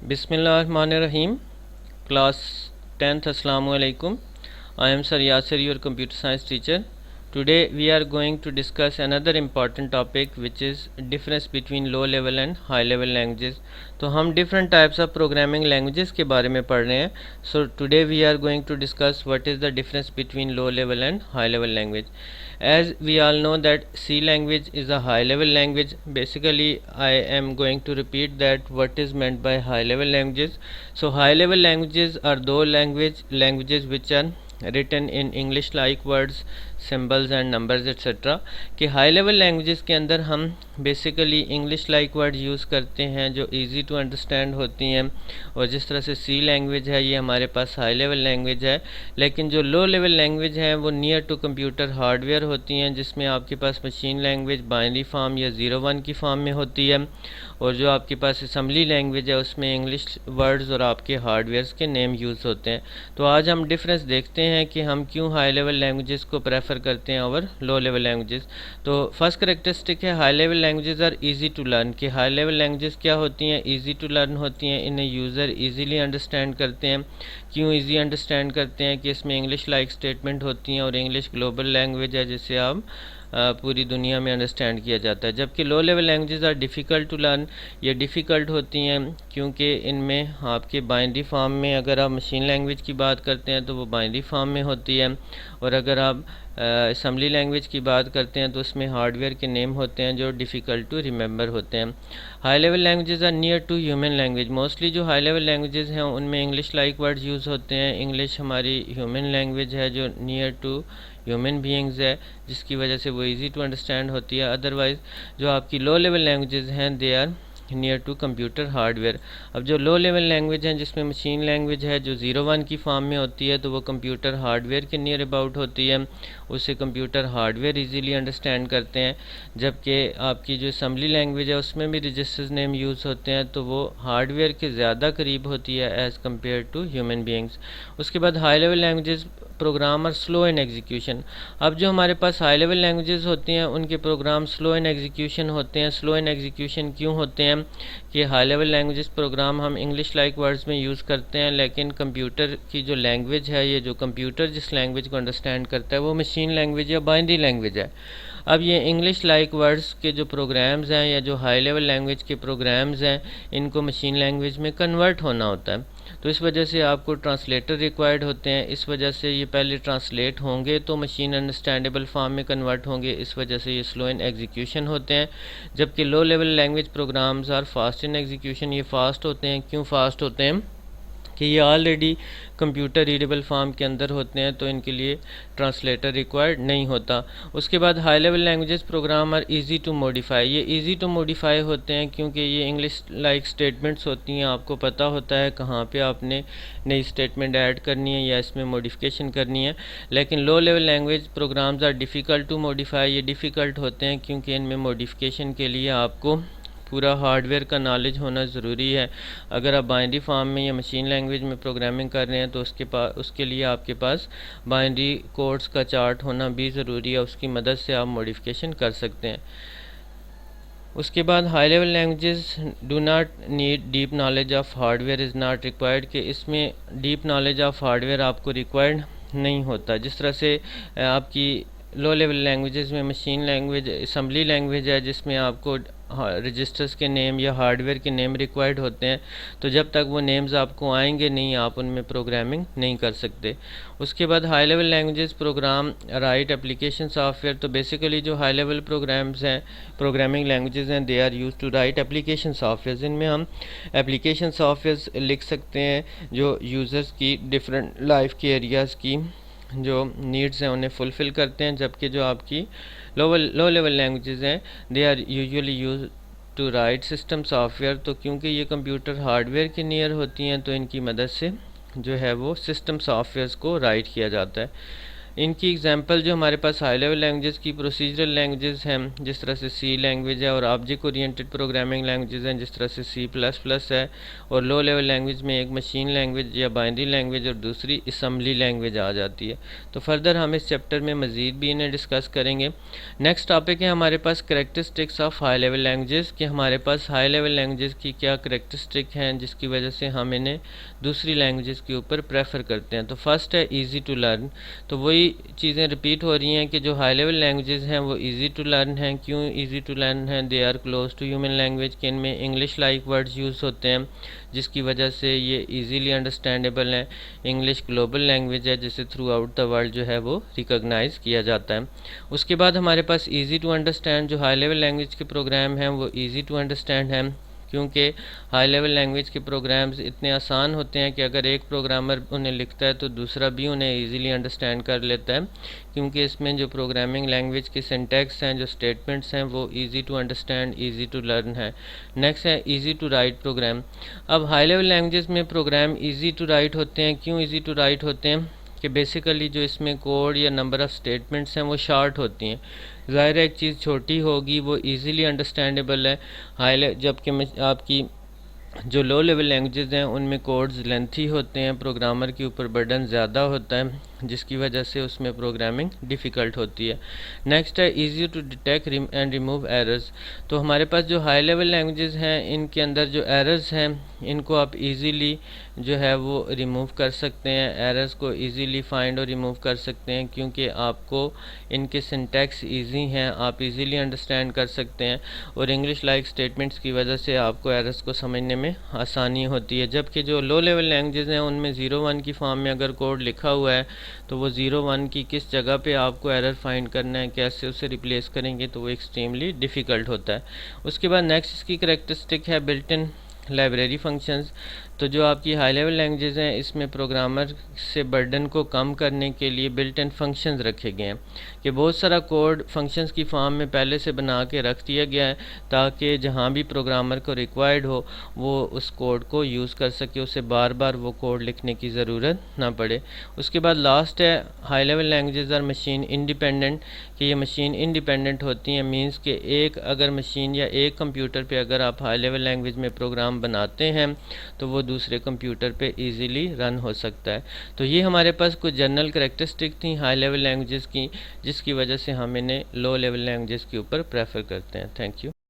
Bismillahirrahmanirrahim. Class 10th, Assalamu alaikum. I am Sir Yasir, your computer science teacher. Today we are going to discuss another important topic, which is difference between low level and high level languages. तो हम different types of programming languages के बारे में पढ़ रहे हैं. So today we are going to discuss what is the difference between low level and high level language. As we all know that C language is a high level language. Basically I am going to repeat that what is meant by high level languages. So high level languages are those languages which are written in English like words, symbols and numbers etc. कि high level languages के अंदर हम basically English like word use करते हैं जो easy to understand होती हैं, और जिस तरह से सी लैंग्वेज है ये हमारे पास हाई लेवल लैंग्वेज है. लेकिन जो लो लेवल लैंग्वेज हैं वो नियर टू कंप्यूटर हार्डवेयर होती हैं, जिसमें आपके पास मशीन लैंग्वेज बाइनरी फॉर्म या 0-1 की फॉर्म में होती है, और जो आपके पास असम्बली लैंग्वेज है उसमें इंग्लिश वर्ड्स और आपके हार्डवेयर्स के नेम यूज़ होते हैं. तो आज हम डिफरेंस देखते हैं कि हम क्यों हाई लेवल लैंग्वेजेस को प्रेफर करते हैं ओवर लो लेवल लैंग्वेजेस. तो फर्स्ट करेक्टरिस्टिक है high level languages are easy to learn. कि हाई लेवल लैंग्वेजेस क्या होती हैं? इजी टू लर्न होती हैं, इन्हें यूज़र इजीली अंडरस्टैंड करते हैं. क्यों इजी अंडरस्टैंड करते हैं? कि इसमें इंग्लिश लाइक स्टेटमेंट होती हैं और इंग्लिश ग्लोबल लैंग्वेज है जिसे आप पूरी दुनिया में अंडरस्टैंड किया जाता है. जबकि low level languages are difficult to learn. ये डिफ़िकल्ट होती हैं क्योंकि इनमें आपके बाइनरी फॉर्म में, अगर आप मशीन लैंग्वेज की बात करते हैं तो वो बाइनरी फॉर्म में होती है, और अगर आप असम्बली लैंग्वेज की बात करते हैं तो उसमें हार्डवेयर के नेम होते हैं जो डिफ़िकल्ट टू रिमेंबर होते हैं. High level languages are near to human language. Mostly जो हाई लेवल लैंग्वेजेस हैं उनमें इंग्लिश लाइक वर्ड्स यूज़ होते हैं. इंग्लिश हमारी ह्यूमन लैंग्वेज है जो नियर टू ह्यूमन बीइंग्स है, जिसकी वजह से वो इजी टू अंडरस्टैंड होती है. अदरवाइज़ जो आपकी लो लेवल लैंग्वेजेस हैं they are near to computer hardware. अब जो लो लेवल लैंग्वेज हैं जिसमें मशीन लैंग्वेज है जो 0-1 की फॉर्म में होती है तो वो कंप्यूटर हार्डवेयर के नियर अबाउट होती है, उसे कंप्यूटर हार्डवेयर इजीली अंडरस्टैंड करते हैं. जबकि आपकी जो असम्बली लैंग्वेज है उसमें भी रजिस्टर्स नेम यूज़ होते हैं तो वो हार्डवेयर के ज़्यादा करीब होती है as compare to human beings. उसके बाद हाई लेवल लैंग्वेजेस प्रोग्राम और स्लो इन एग्जीक्यूशन. अब जो हमारे पास हाई लेवल लैंग्वेजेस होती हैं उनके प्रोग्राम स्लो इन एग्जीक्यूशन होते हैं. स्लो इन एग्जीक्यूशन क्यों होते हैं? कि हाई लेवल लैंग्वेजेस प्रोग्राम हम इंग्लिश लाइक वर्ड्स में यूज़ करते हैं, लेकिन कंप्यूटर की जो लैंग्वेज है, ये जो कंप्यूटर जिस लैंग्वेज को अंडरस्टैंड करता है वो मशीन लैंग्वेज या बाइनरी लैंग्वेज है. अब ये इंग्लिश लाइक वर्ड्स के जो प्रोग्राम्स हैं या जो हाई लेवल लैंग्वेज के प्रोग्राम्स हैं इनको मशीन लैंग्वेज में कन्वर्ट होना होता है. तो इस वजह से आपको ट्रांसलेटर रिक्वायर्ड होते हैं. इस वजह से ये पहले ट्रांसलेट होंगे तो मशीन अंडरस्टैंडेबल फॉर्म में कन्वर्ट होंगे. इस वजह से ये स्लो इन एग्जीक्यूशन होते हैं. जबकि low level language programs are fast in execution. ये फास्ट होते हैं. क्यों फास्ट होते हैं? कि ये ऑलरेडी कंप्यूटर रीडेबल फॉर्म के अंदर होते हैं तो इनके लिए ट्रांसलेटर रिक्वायर्ड नहीं होता. उसके बाद high level languages program are easy to modify. ये इजी टू मॉडिफाई होते हैं क्योंकि ये इंग्लिश लाइक स्टेटमेंट्स होती हैं. आपको पता होता है कहाँ पे आपने नई स्टेटमेंट ऐड करनी है या इसमें मॉडिफिकेशन करनी है. लेकिन low level language programs are difficult to modify. ये डिफ़िकल्ट होते हैं क्योंकि इनमें मॉडिफिकेशन के लिए आपको पूरा हार्डवेयर का नॉलेज होना ज़रूरी है. अगर आप बाइनरी फॉर्म में या मशीन लैंग्वेज में प्रोग्रामिंग कर रहे हैं तो उसके लिए आपके पास बाइनरी कोड्स का चार्ट होना भी ज़रूरी है. उसकी मदद से आप मॉडिफिकेशन कर सकते हैं. उसके बाद high level languages do not need deep knowledge of hardware is not required. कि इसमें डीप नॉलेज ऑफ हार्डवेयर आपको रिक्वायर्ड नहीं होता. जिस तरह से आपकी लो लेवल लैंग्वेजेस में मशीन लैंग्वेज असम्बली लैंग्वेज है जिसमें आपको रजिस्टर्स के नेम या हार्डवेयर के नेम रिक्वायर्ड होते हैं, तो जब तक वो नेम्स आपको आएंगे नहीं आप उनमें प्रोग्रामिंग नहीं कर सकते. उसके बाद high level languages program write application software. तो बेसिकली जो हाई लेवल प्रोग्राम्स हैं, प्रोग्रामिंग लैंग्वेजेस हैं, they are use to write application software. इनमें हम एप्लीकेशन सॉफ्टवेयर लिख सकते हैं जो यूज़र्स की डिफरेंट लाइफ के एरियाज़ की जो नीड्स हैं उन्हें फुलफ़िल करते हैं. जबकि जो आपकी लो लेवल लैंग्वेजेस हैं they are usually use to write system software. तो क्योंकि ये कंप्यूटर हार्डवेयर के नियर होती हैं तो इनकी मदद से जो है वो सिस्टम सॉफ्टवेयर्स को राइट किया जाता है. इनकी एग्जांपल जो हमारे पास हाई लेवल लैंग्वेजेस की प्रोसीजरल लैंग्वेजेस हैं, जिस तरह से सी लैंग्वेज है, और ऑब्जेक्ट ओरिएंटेड प्रोग्रामिंग लैंग्वेजेस हैं जिस तरह से C++ है, और लो लेवल लैंग्वेज में एक मशीन लैंग्वेज या बाइनरी लैंग्वेज और दूसरी असम्बली लैंग्वेज आ जाती है। तो फर्दर हम इस चैप्टर में मज़ीद भी इन्हें डिस्कस करेंगे। नेक्स्ट टॉपिक है हमारे पास characteristics of high level languages, कि हमारे पास हाई लेवल लैंग्वेजेस की क्या करेक्टरिस्टिक हैं जिसकी वजह से हम इन्हें दूसरी लैंग्वेजेस के ऊपर प्रेफर करते हैं। तो फर्स्ट है ईजी टू लर्न। तो वही चीज़ें रिपीट हो रही हैं कि जो हाई लेवल लैंग्वेजेस हैं वो ईजी टू लर्न हैं। क्यों ईजी टू लर्न हैं? They are close to human language, कि इनमें इंग्लिश लाइक वर्ड्स यूज़ होते हैं जिसकी वजह से ये ईजीली अंडरस्टैंडेबल हैं। इंग्लिश ग्लोबल लैंग्वेज है जिसे थ्रू आउट द वर्ल्ड जो है वो रिकॉग्नाइज़ किया जाता है। उसके बाद हमारे पास ईजी टू अंडरस्टैंड, जो हाई लेवल लैंग्वेज के प्रोग्राम हैं वो ईजी टू अंडरस्टैंड हैं, क्योंकि हाई लेवल लैंग्वेज के प्रोग्राम्स इतने आसान होते हैं कि अगर एक प्रोग्रामर उन्हें लिखता है तो दूसरा भी उन्हें इजीली अंडरस्टैंड कर लेता है, क्योंकि इसमें जो प्रोग्रामिंग लैंग्वेज के सिंटैक्स हैं, जो स्टेटमेंट्स हैं, वो easy to understand, easy to learn है। नेक्स्ट है इजी टू राइट प्रोग्राम। अब हाई लेवल लैंग्वेजेस में प्रोग्राम इजी टू राइट होते हैं। क्यों इजी टू राइट होते हैं? कि बेसिकली जो इसमें कोड या नंबर ऑफ़ स्टेटमेंट्स हैं वो शार्ट होती हैं। ज़ाहिर है एक चीज़ छोटी होगी वो इजीली अंडरस्टैंडेबल है, जबकि आपकी जो लो लेवल लैंग्वेजेस हैं उनमें कोड्स लेंथी होते हैं, प्रोग्रामर के ऊपर बर्डन ज़्यादा होता है जिसकी वजह से उसमें प्रोग्रामिंग डिफ़िकल्ट होती है। नेक्स्ट है easy to detect and remove errors. तो हमारे पास जो हाई लेवल लैंग्वेजेस हैं इनके अंदर जो एरर्स हैं इनको आप इजीली जो है वो रिमूव कर सकते हैं, एरर्स को इजीली फाइंड और रिमूव कर सकते हैं, क्योंकि आपको इनके सिंटैक्स इजी हैं, आप इजीली अंडरस्टैंड कर सकते हैं, और इंग्लिश लाइक स्टेटमेंट्स की वजह से आपको एरर्स को समझने में आसानी होती है। जबकि जो लो लेवल लैंग्वेजेस हैं उनमें 0-1 की फॉर्म में अगर कोड लिखा हुआ है तो वो 0-1 की किस जगह पे आपको एरर फाइंड करना है, कैसे उसे रिप्लेस करेंगे, तो वो एक्सट्रीमली डिफ़िकल्ट होता है। उसके बाद नेक्स्ट इसकी करेक्टरिस्टिक है बिल्ट इन लाइब्रेरी फंक्शंस। तो जो आपकी हाई लेवल लैंग्वेजेस हैं इसमें प्रोग्रामर से बर्डन को कम करने के लिए बिल्ट इन फंक्शंस रखे गए हैं, कि बहुत सारा कोड फंक्शंस की फॉर्म में पहले से बना के रख दिया गया है ताकि जहाँ भी प्रोग्रामर को रिक्वायर्ड हो वो उस कोड को यूज़ कर सके, उसे बार बार वो कोड लिखने की ज़रूरत ना पड़े। उसके बाद लास्ट है high level languages are machine independent, कि ये मशीन इंडिपेंडेंट होती हैं। मींस कि एक अगर मशीन या एक कंप्यूटर पे अगर आप हाई लेवल लैंग्वेज में प्रोग्राम बनाते हैं तो वो दूसरे कंप्यूटर पे इजीली रन हो सकता है। तो ये हमारे पास कुछ जनरल करेक्टरिस्टिक थी हाई लेवल लैंग्वेजेस की, जिसकी वजह से हम इन्हें लो लेवल लैंग्वेजेस के ऊपर प्रेफर करते हैं। Thank you.